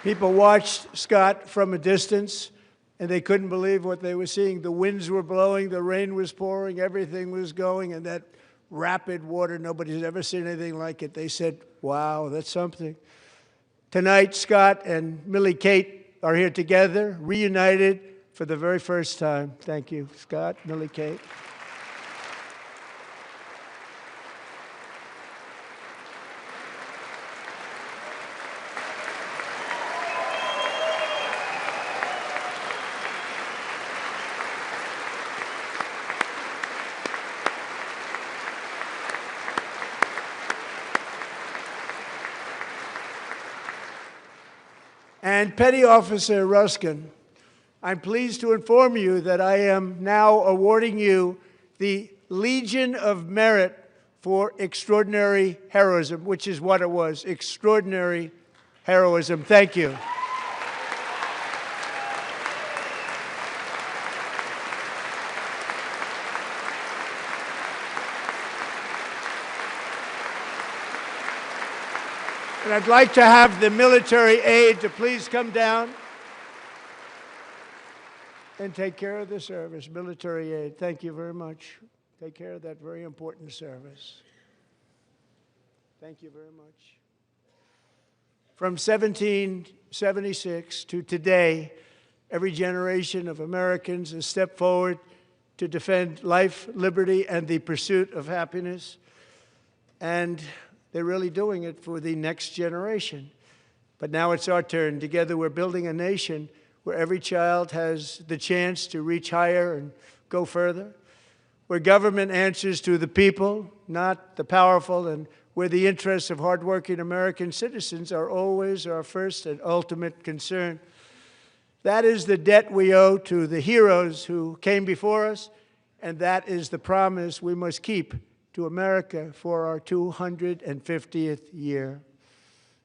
People watched Scott from a distance, and they couldn't believe what they were seeing. The winds were blowing, the rain was pouring, everything was going, and that rapid water, nobody's ever seen anything like it. They said, wow, that's something. Tonight, Scott and Millie Kate are here together, reunited for the very first time. Thank you, Scott, Millie Kate. And Petty Officer Ruskin, I'm pleased to inform you that I am now awarding you the Legion of Merit for extraordinary heroism, which is what it was, extraordinary heroism. Thank you. And I'd like to have the military aide to please come down and take care of the service. Military aide, thank you very much. Take care of that very important service. Thank you very much. From 1776 to today, every generation of Americans has stepped forward to defend life, liberty, and the pursuit of happiness. And they're really doing it for the next generation. But now it's our turn. Together we're building a nation where every child has the chance to reach higher and go further, where government answers to the people, not the powerful, and where the interests of hardworking American citizens are always our first and ultimate concern. That is the debt we owe to the heroes who came before us, and that is the promise we must keep to America for our 250th year.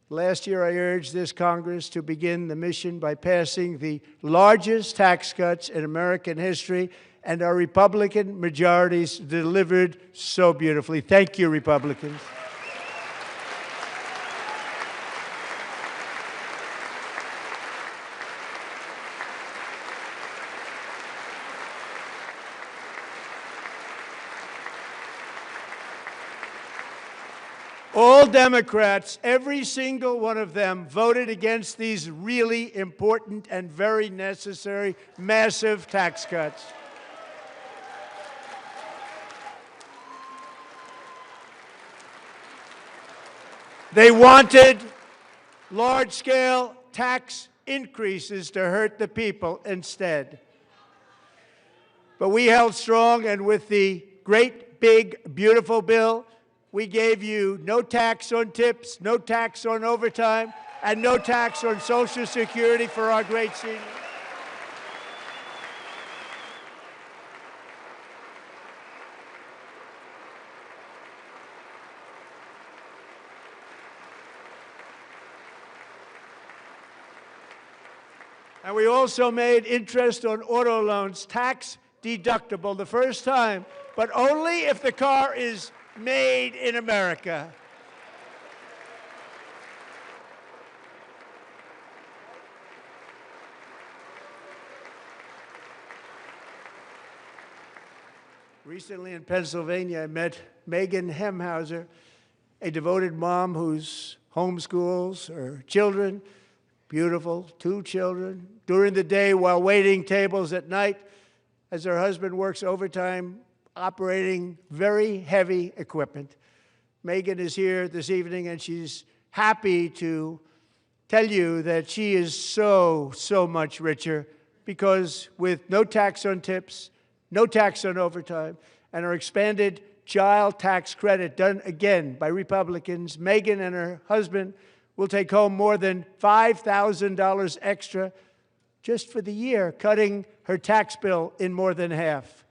Last year, I urged this Congress to begin the mission by passing the largest tax cuts in American history, and our Republican majorities delivered so beautifully. Thank you, Republicans. All Democrats, every single one of them, voted against these really important and very necessary massive tax cuts. They wanted large-scale tax increases to hurt the people instead. But we held strong, and with the great, big, beautiful bill, we gave you no tax on tips, no tax on overtime, and no tax on Social Security for our great seniors. And we also made interest on auto loans tax deductible the first time, but only if the car is made in America. Recently in Pennsylvania, I met Megan Hemhauser, a devoted mom who's homeschools her children, beautiful, 2 children, during the day while waiting tables at night as her husband works overtime operating very heavy equipment. Megan is here this evening, and she's happy to tell you that she is so much richer because with no tax on tips, no tax on overtime, and our expanded child tax credit done again by Republicans, Megan and her husband will take home more than $5,000 extra just for the year, cutting her tax bill in more than half.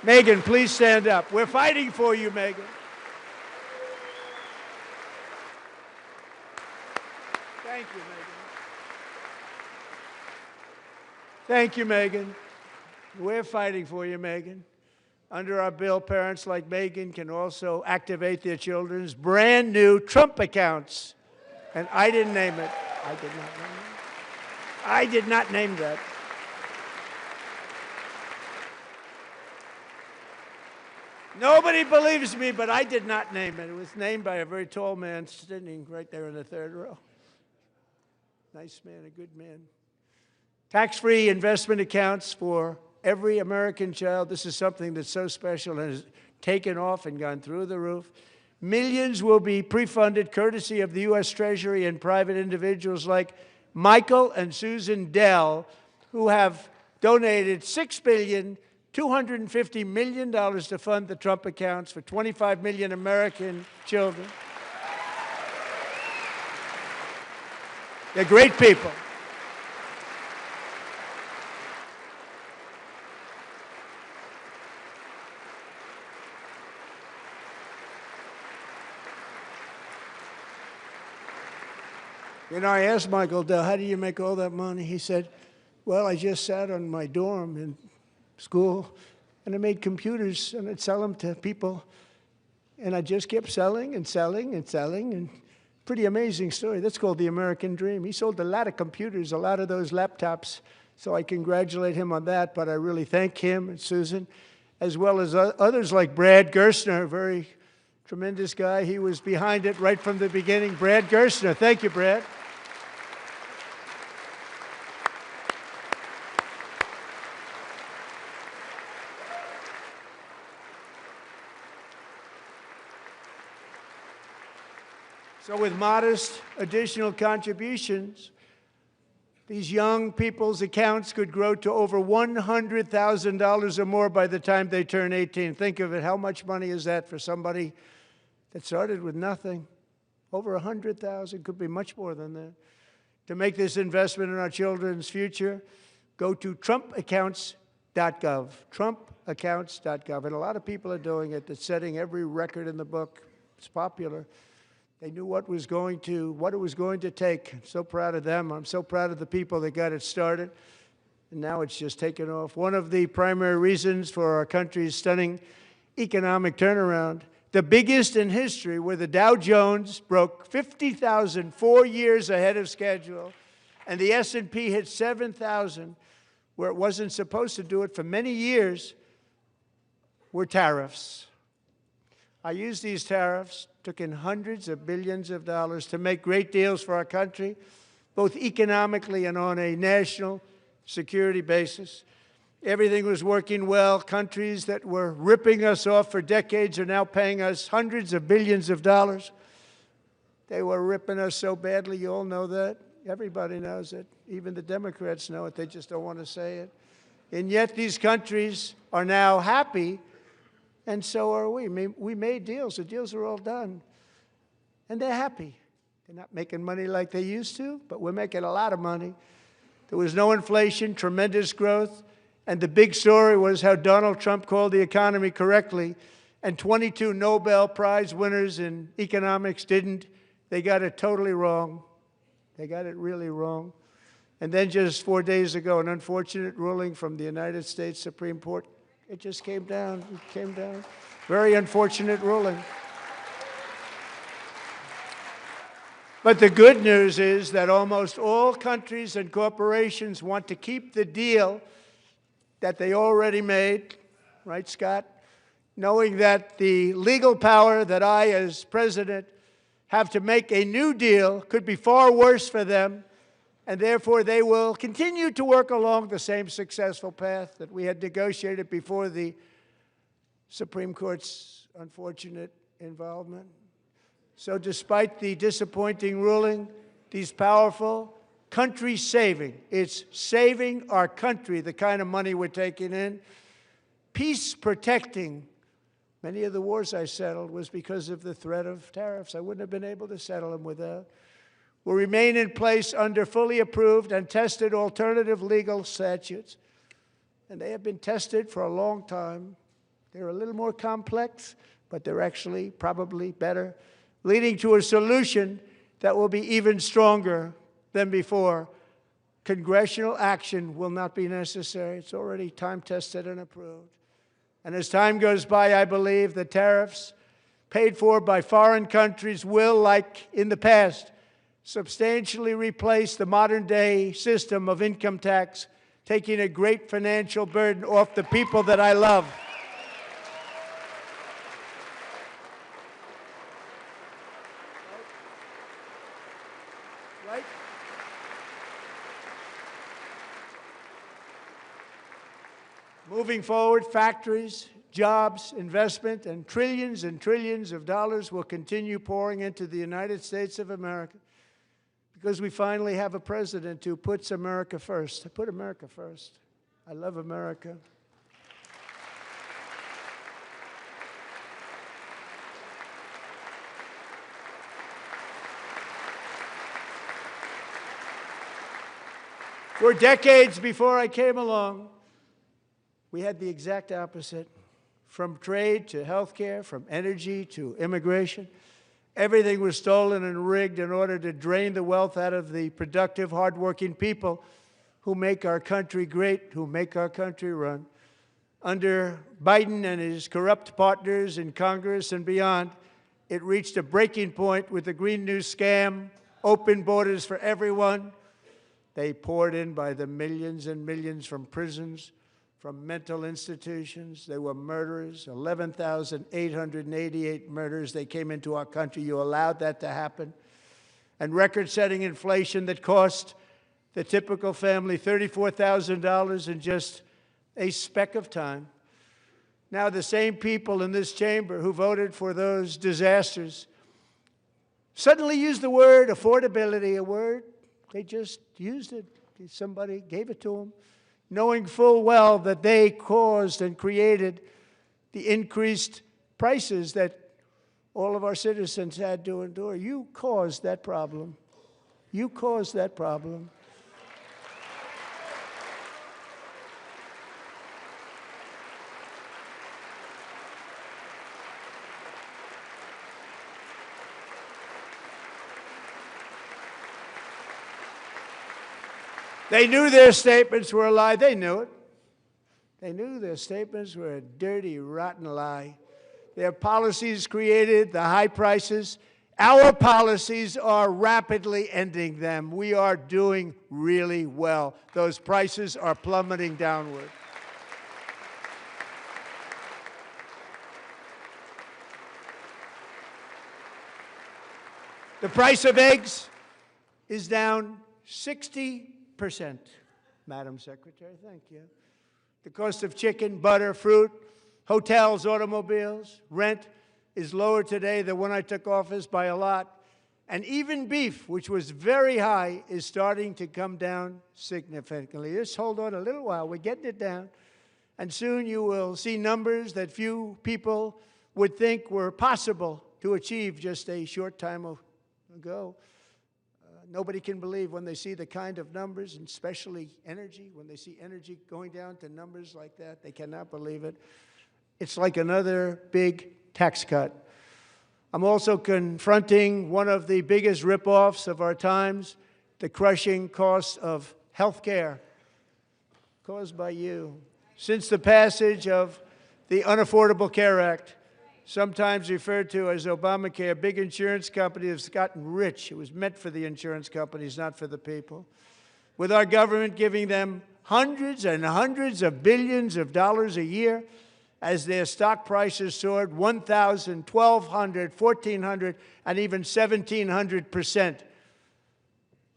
Megan, please stand up. We're fighting for you, Megan. Thank you, Megan. Thank you, Megan. We're fighting for you, Megan. Under our bill, parents like Megan can also activate their children's brand new Trump accounts. And I didn't name it. I did not name it. I did not name that. Nobody believes me, but I did not name it. It was named by a very tall man sitting right there in the third row. Nice man, a good man. Tax-free investment accounts for every American child. This is something that's so special and has taken off and gone through the roof. Millions will be pre-funded courtesy of the U.S. Treasury and private individuals like Michael and Susan Dell, who have donated $6.25 billion to fund the Trump accounts for 25 million American children. They're great people. You know, I asked Michael Dell, how do you make all that money? He said, well, I just sat on my dorm in school, and I made computers, and I'd sell them to people, and I just kept selling and selling and selling, and pretty amazing story. That's called the American dream. He sold a lot of computers, a lot of those laptops, so I congratulate him on that, but I really thank him and Susan, as well as others like Brad Gerstner, a very tremendous guy. He was behind it right from the beginning. Brad Gerstner. Thank you, Brad. So with modest additional contributions, these young people's accounts could grow to over $100,000 or more by the time they turn 18. Think of it. How much money is that for somebody that started with nothing? Over 100,000, could be much more than that. To make this investment in our children's future, go to trumpaccounts.gov, trumpaccounts.gov. And a lot of people are doing it. It's setting every record in the book. It's popular. They knew what it was going to take. I'm so proud of them. I'm so proud of the people that got it started. And now it's just taken off. One of the primary reasons for our country's stunning economic turnaround, the biggest in history, where the Dow Jones broke 50,000 4 years ahead of schedule, and the S&P hit 7,000, where it wasn't supposed to do it for many years, were tariffs. I used these tariffs, took in hundreds of billions of dollars to make great deals for our country, both economically and on a national security basis. Everything was working well. Countries that were ripping us off for decades are now paying us hundreds of billions of dollars. They were ripping us so badly, you all know that. Everybody knows it. Even the Democrats know it. They just don't want to say it. And yet these countries are now happy, and so are we. We made deals. The deals are all done. And they're happy. They're not making money like they used to, but we're making a lot of money. There was no inflation, tremendous growth, and the big story was how Donald Trump called the economy correctly, and 22 Nobel Prize winners in economics didn't. They got it totally wrong. They got it really wrong. And then just 4 days ago, an unfortunate ruling from the United States Supreme Court. It just came down. It came down. Very unfortunate ruling. But the good news is that almost all countries and corporations want to keep the deal that they already made, right, Scott? Knowing that the legal power that I, as president, have to make a new deal could be far worse for them, and therefore they will continue to work along the same successful path that we had negotiated before the Supreme Court's unfortunate involvement. So despite the disappointing ruling, these powerful country-saving, it's saving our country, the kind of money we're taking in, peace-protecting. Many of the wars I settled was because of the threat of tariffs. I wouldn't have been able to settle them without. Will remain in place under fully approved and tested alternative legal statutes. And they have been tested for a long time. They're a little more complex, but they're actually probably better, leading to a solution that will be even stronger than before. Congressional action will not be necessary. It's already time-tested and approved. And as time goes by, I believe the tariffs paid for by foreign countries will, like in the past, substantially replace the modern-day system of income tax, taking a great financial burden off the people that I love. Right? Moving forward, factories, jobs, investment, and trillions of dollars will continue pouring into the United States of America because we finally have a president who puts America first. I put America first. I love America. For decades before I came along, we had the exact opposite. From trade to healthcare, from energy to immigration, everything was stolen and rigged in order to drain the wealth out of the productive, hardworking people who make our country great, who make our country run. Under Biden and his corrupt partners in Congress and beyond, it reached a breaking point with the Green New scam, open borders for everyone. They poured in by the millions and millions from prisons, from mental institutions. They were murderers, 11,888 murders. They came into our country. You allowed that to happen. And record-setting inflation that cost the typical family $34,000 in just a speck of time. Now the same people in this chamber who voted for those disasters suddenly used the word affordability, a word. They just used it. Somebody gave it to them, knowing full well that they caused and created the increased prices that all of our citizens had to endure. You caused that problem. You caused that problem. They knew their statements were a lie. They knew it. They knew their statements were a dirty, rotten lie. Their policies created the high prices. Our policies are rapidly ending them. We are doing really well. Those prices are plummeting downward. The price of eggs is down 60%, Madam Secretary. Thank you. The cost of chicken, butter, fruit, hotels, automobiles, rent is lower today than when I took office by a lot. And even beef, which was very high, is starting to come down significantly. Just hold on a little while. We're getting it down. And soon you will see numbers that few people would think were possible to achieve just a short time ago. Nobody can believe when they see the kind of numbers, and especially energy, when they see energy going down to numbers like that, they cannot believe it. It's like another big tax cut. I'm also confronting one of the biggest ripoffs of our times, the crushing cost of health care caused by you. Since the passage of the Unaffordable Care Act, sometimes referred to as Obamacare, big insurance companies have gotten rich. It was meant for the insurance companies, not for the people. With our government giving them hundreds and hundreds of billions of dollars a year as their stock prices soared 1,000, 1,200, 1,400, and even 1,700%,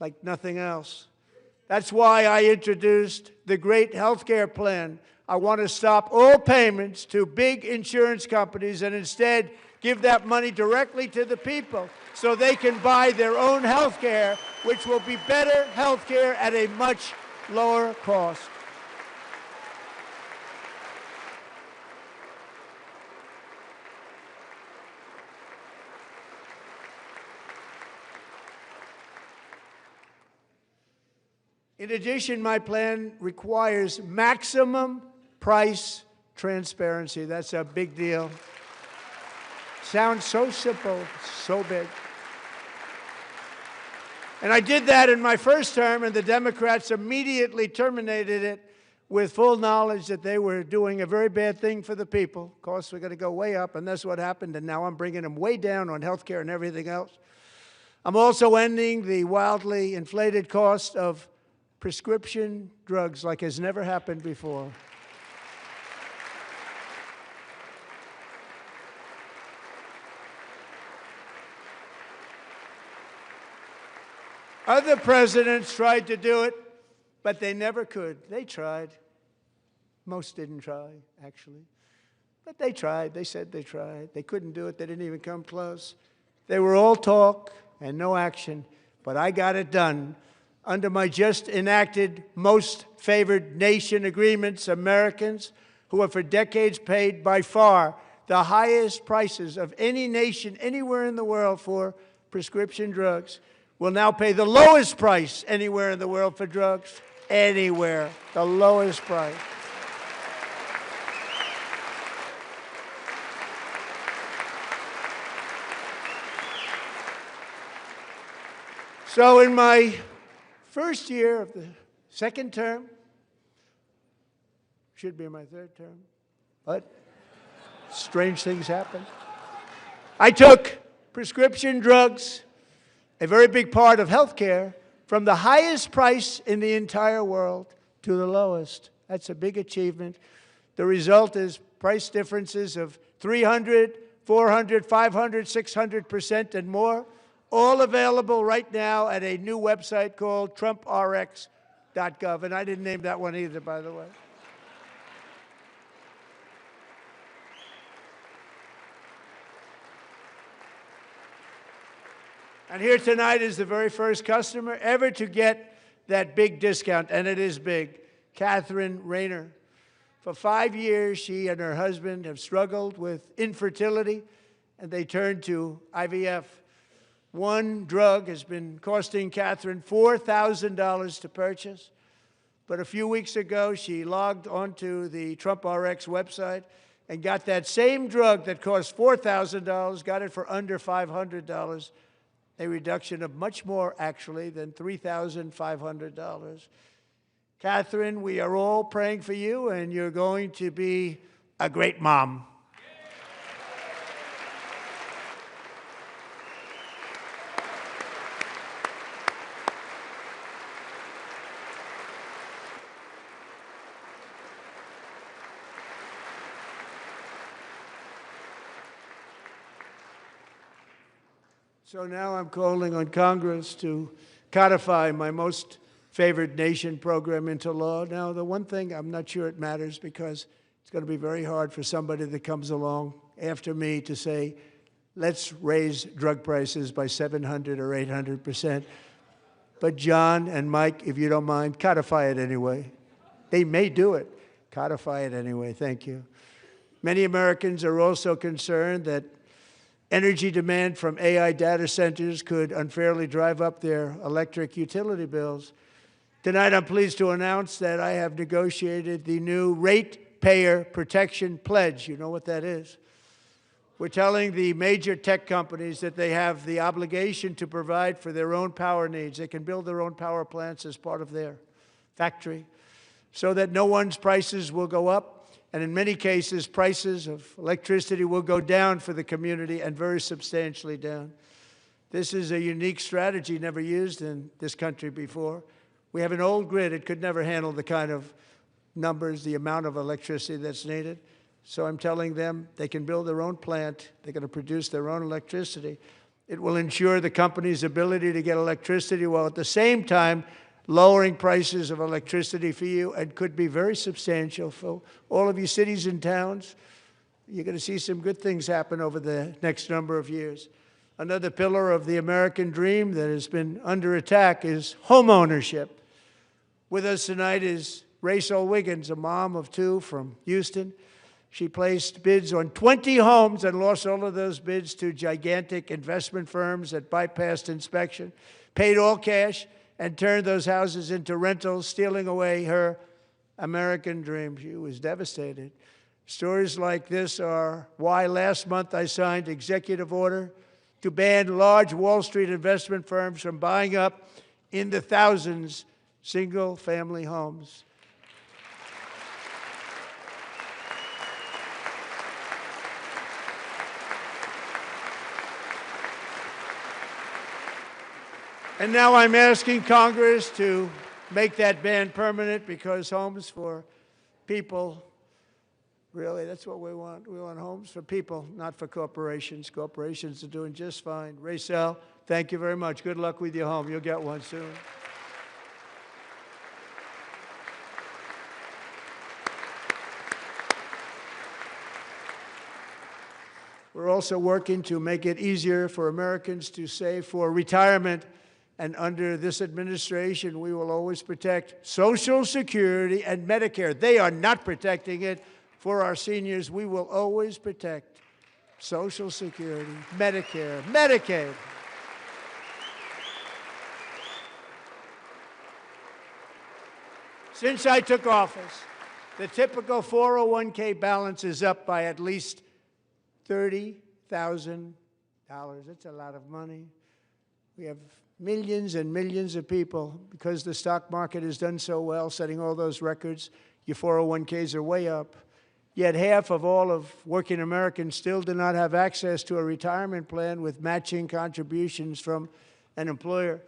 like nothing else. That's why I introduced the great health care plan. I want to stop all payments to big insurance companies and instead give that money directly to the people so they can buy their own health care, which will be better health care at a much lower cost. In addition, my plan requires maximum price transparency. That's a big deal. Sounds so simple, so big. And I did that in my first term, and the Democrats immediately terminated it with full knowledge that they were doing a very bad thing for the people. Costs were going to go way up, and that's what happened, and now I'm bringing them way down on health care and everything else. I'm also ending the wildly inflated cost of prescription drugs like has never happened before. Other presidents tried to do it, but they never could. They tried. Most didn't try, actually. But they tried. They said they tried. They couldn't do it. They didn't even come close. They were all talk and no action, but I got it done. Under my just enacted most favored nation agreements, Americans who have for decades paid by far the highest prices of any nation anywhere in the world for prescription drugs will now pay the lowest price anywhere in the world for drugs. Anywhere, the lowest price. So in my first year of the second term, should be my third term, but strange things happen. I took prescription drugs, a very big part of health care, from the highest price in the entire world to the lowest. That's a big achievement. The result is price differences of 300, 400, 500, 600% and more, all available right now at a new website called TrumpRx.gov. And I didn't name that one either, by the way. And here tonight is the very first customer ever to get that big discount, and it is big, Catherine Rayner. For 5 years, she and her husband have struggled with infertility, and they turned to IVF. One drug has been costing Catherine $4,000 to purchase, but a few weeks ago, she logged onto the TrumpRx website and got that same drug that cost $4,000, got it for under $500. A reduction of much more, actually, than $3,500. Catherine, we are all praying for you, and you're going to be a great mom. So now I'm calling on Congress to codify my most favored nation program into law. Now, the one thing, I'm not sure it matters because it's going to be very hard for somebody that comes along after me to say, let's raise drug prices by 700 or 800%. But John and Mike, if you don't mind, codify it anyway. They may do it. Codify it anyway. Thank you. Many Americans are also concerned that energy demand from AI data centers could unfairly drive up their electric utility bills. Tonight, I'm pleased to announce that I have negotiated the new Ratepayer Protection Pledge. You know what that is? We're telling the major tech companies that they have the obligation to provide for their own power needs. They can build their own power plants as part of their factory so that no one's prices will go up. And in many cases, prices of electricity will go down for the community and very substantially down. This is a unique strategy never used in this country before. We have an old grid. It could never handle the kind of numbers, the amount of electricity that's needed. So I'm telling them they can build their own plant. They're going to produce their own electricity. It will ensure the company's ability to get electricity while at the same time lowering prices of electricity for you, and could be very substantial for all of you cities and towns. You're going to see some good things happen over the next number of years. Another pillar of the American dream that has been under attack is homeownership. With us tonight is Rachel Wiggins, a mom of two from Houston. She placed bids on 20 homes and lost all of those bids to gigantic investment firms that bypassed inspection, paid all cash, and turned those houses into rentals, stealing away her American dream. She was devastated. Stories like this are why last month I signed executive order to ban large Wall Street investment firms from buying up in the thousands single-family homes. And now I'm asking Congress to make that ban permanent, because homes for people, really, that's what we want. We want homes for people, not for corporations. Corporations are doing just fine. Raysel, thank you very much. Good luck with your home. You'll get one soon. We're also working to make it easier for Americans to save for retirement. And under this administration, we will always protect Social Security and Medicare. They are not protecting it for our seniors. We will always protect Social Security, Medicare, Medicaid. Since I took office, the typical 401k balance is up by at least $30,000. That's a lot of money. We have millions and millions of people, because the stock market has done so well, setting all those records. Your 401ks are way up. Yet half of all of working Americans still do not have access to a retirement plan with matching contributions from an employer.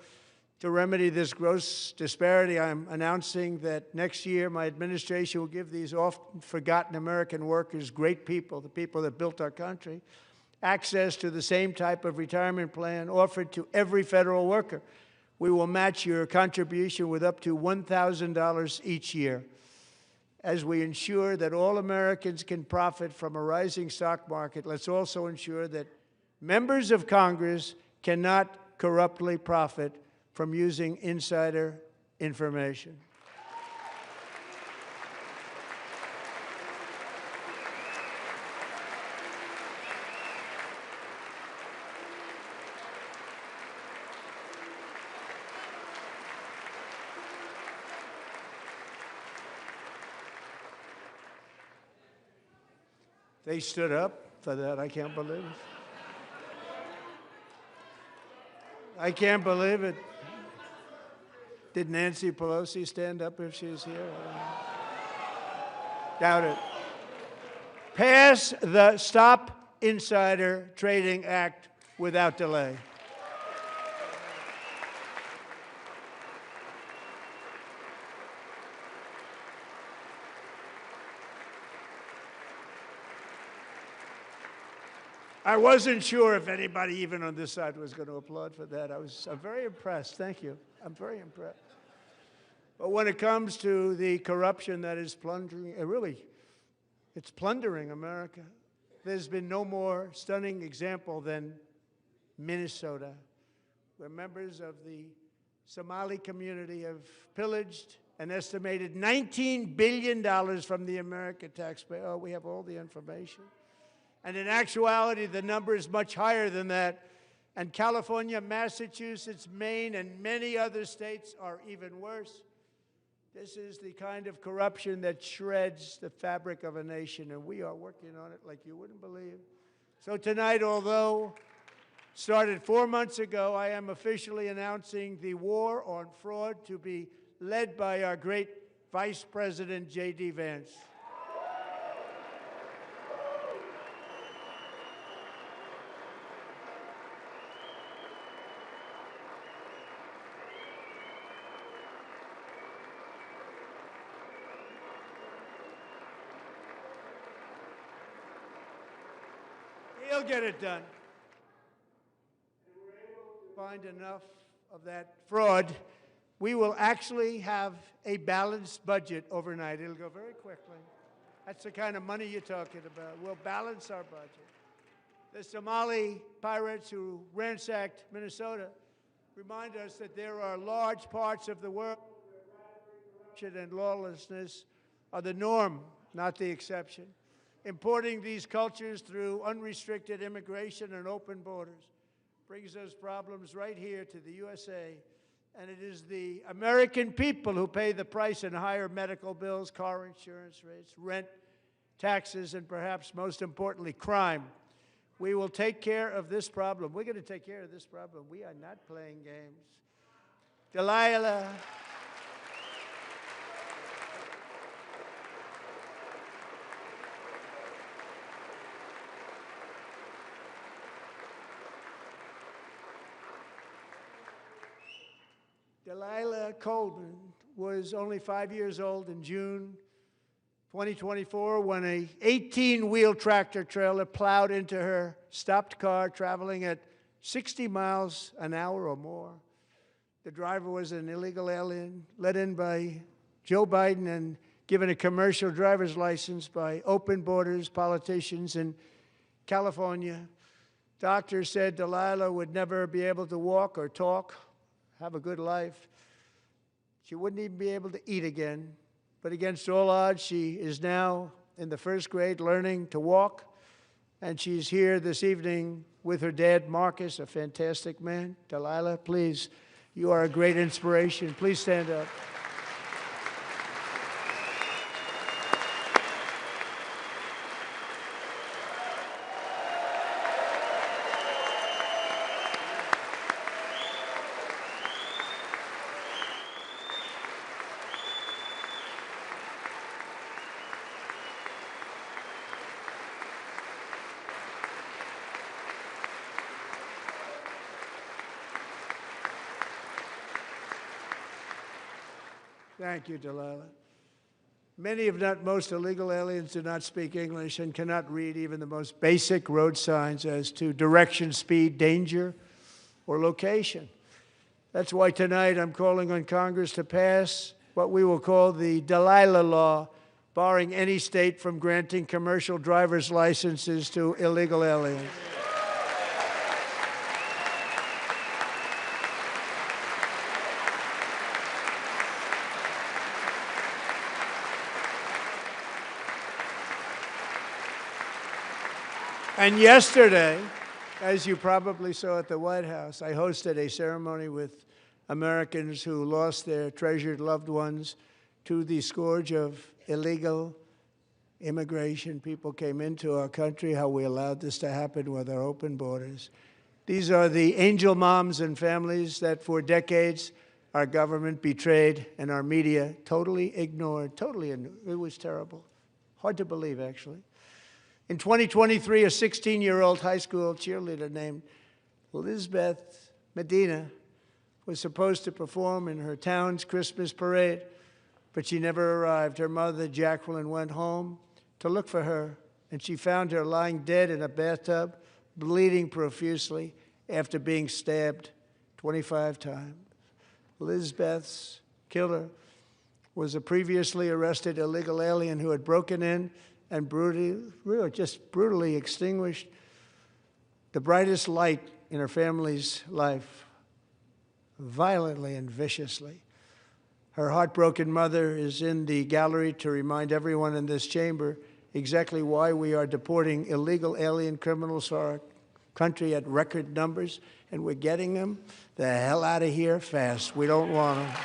To remedy this gross disparity, I'm announcing that next year my administration will give these often forgotten American workers, great people, the people that built our country, access to the same type of retirement plan offered to every federal worker. We will match your contribution with up to $1,000 each year. As we ensure that all Americans can profit from a rising stock market, let's also ensure that members of Congress cannot corruptly profit from using insider information. They stood up for that. I can't believe it. I can't believe it. Did Nancy Pelosi stand up if she's here? Doubt it. Pass the Stop Insider Trading Act without delay. I wasn't sure if anybody, even on this side, was going to applaud for that. I'm very impressed. Thank you. I'm very impressed. But when it comes to the corruption that is plundering, it's plundering America. There's been no more stunning example than Minnesota, where members of the Somali community have pillaged an estimated $19 billion from the American taxpayer. Oh, we have all the information. And in actuality, the number is much higher than that. And California, Massachusetts, Maine, and many other states are even worse. This is the kind of corruption that shreds the fabric of a nation, and we are working on it like you wouldn't believe. So tonight, although started 4 months ago, I am officially announcing the war on fraud to be led by our great Vice President, J.D. Vance. He'll get it done. If we're able to find enough of that fraud, we will actually have a balanced budget overnight. It'll go very quickly. That's the kind of money you're talking about. We'll balance our budget. The Somali pirates who ransacked Minnesota remind us that there are large parts of the world where corruption and lawlessness are the norm, not the exception. Importing these cultures through unrestricted immigration and open borders brings those problems right here to the USA. And it is the American people who pay the price in higher medical bills, car insurance rates, rent, taxes, and perhaps most importantly, crime. We will take care of this problem. We're going to take care of this problem. We are not playing games. Delilah. Delilah Coleman was only 5 years old in June 2024 when a 18-wheel tractor trailer plowed into her stopped car traveling at 60 miles an hour or more. The driver was an illegal alien let in by Joe Biden and given a commercial driver's license by open borders politicians in California. Doctors said Delilah would never be able to walk or talk, have a good life. She wouldn't even be able to eat again. But against all odds, she is now in the first grade learning to walk, and she's here this evening with her dad, Marcus, a fantastic man. Delilah, please, you are a great inspiration. Please stand up. Thank you, Delilah. Many, if not most, illegal aliens do not speak English and cannot read even the most basic road signs as to direction, speed, danger, or location. That's why tonight I'm calling on Congress to pass what we will call the Delilah Law, barring any state from granting commercial driver's licenses to illegal aliens. And yesterday, as you probably saw at the White House, I hosted a ceremony with Americans who lost their treasured loved ones to the scourge of illegal immigration. People came into our country, how we allowed this to happen with our open borders. These are the angel moms and families that for decades our government betrayed and our media totally ignored. It was terrible. Hard to believe, actually. In 2023, a 16-year-old high school cheerleader named Elizabeth Medina was supposed to perform in her town's Christmas parade, but she never arrived. Her mother, Jacqueline, went home to look for her, and she found her lying dead in a bathtub, bleeding profusely after being stabbed 25 times. Elizabeth's killer was a previously arrested illegal alien who had broken in and brutally extinguished the brightest light in her family's life, violently and viciously. Her heartbroken mother is in the gallery to remind everyone in this chamber exactly why we are deporting illegal alien criminals to our country at record numbers, and we're getting them the hell out of here fast. We don't want them.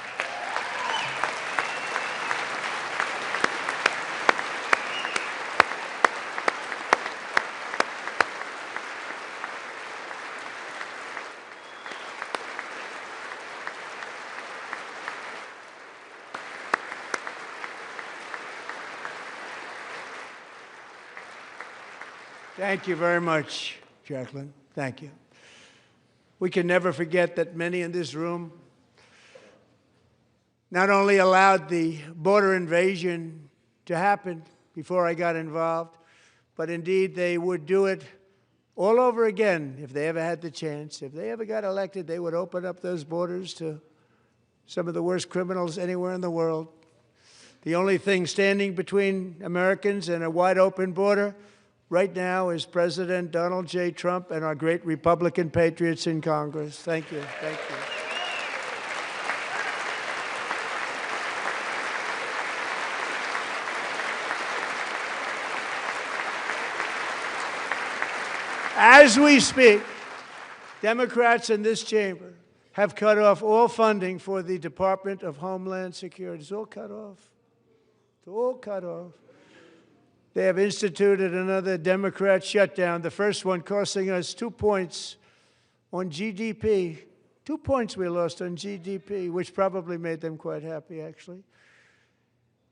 Thank you very much, Jacqueline. Thank you. We can never forget that many in this room not only allowed the border invasion to happen before I got involved, but indeed they would do it all over again if they ever had the chance. If they ever got elected, they would open up those borders to some of the worst criminals anywhere in the world. The only thing standing between Americans and a wide open border right now is President Donald J. Trump and our great Republican patriots in Congress. Thank you. Thank you. As we speak, Democrats in this chamber have cut off all funding for the Department of Homeland Security. It's all cut off. It's all cut off. They have instituted another Democrat shutdown, the first one costing us 2 points on GDP. 2 points we lost on GDP, which probably made them quite happy, actually.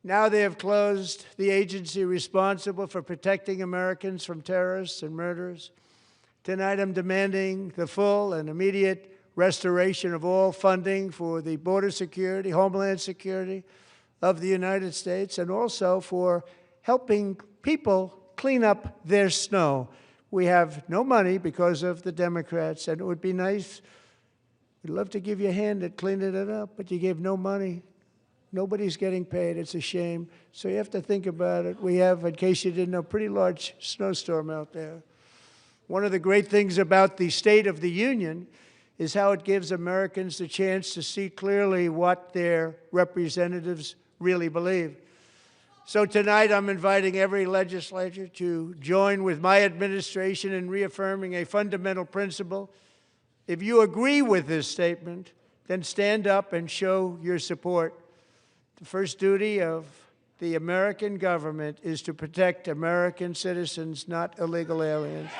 Now they have closed the agency responsible for protecting Americans from terrorists and murderers. Tonight I'm demanding the full and immediate restoration of all funding for the border security, homeland security of the United States, and also for helping people clean up their snow. We have no money because of the Democrats, and it would be nice. We'd love to give you a hand at cleaning it up, but you gave no money. Nobody's getting paid. It's a shame. So you have to think about it. We have, in case you didn't know, a pretty large snowstorm out there. One of the great things about the State of the Union is how it gives Americans the chance to see clearly what their representatives really believe. So tonight I'm inviting every legislator to join with my administration in reaffirming a fundamental principle. If you agree with this statement, then stand up and show your support. The first duty of the American government is to protect American citizens, not illegal aliens.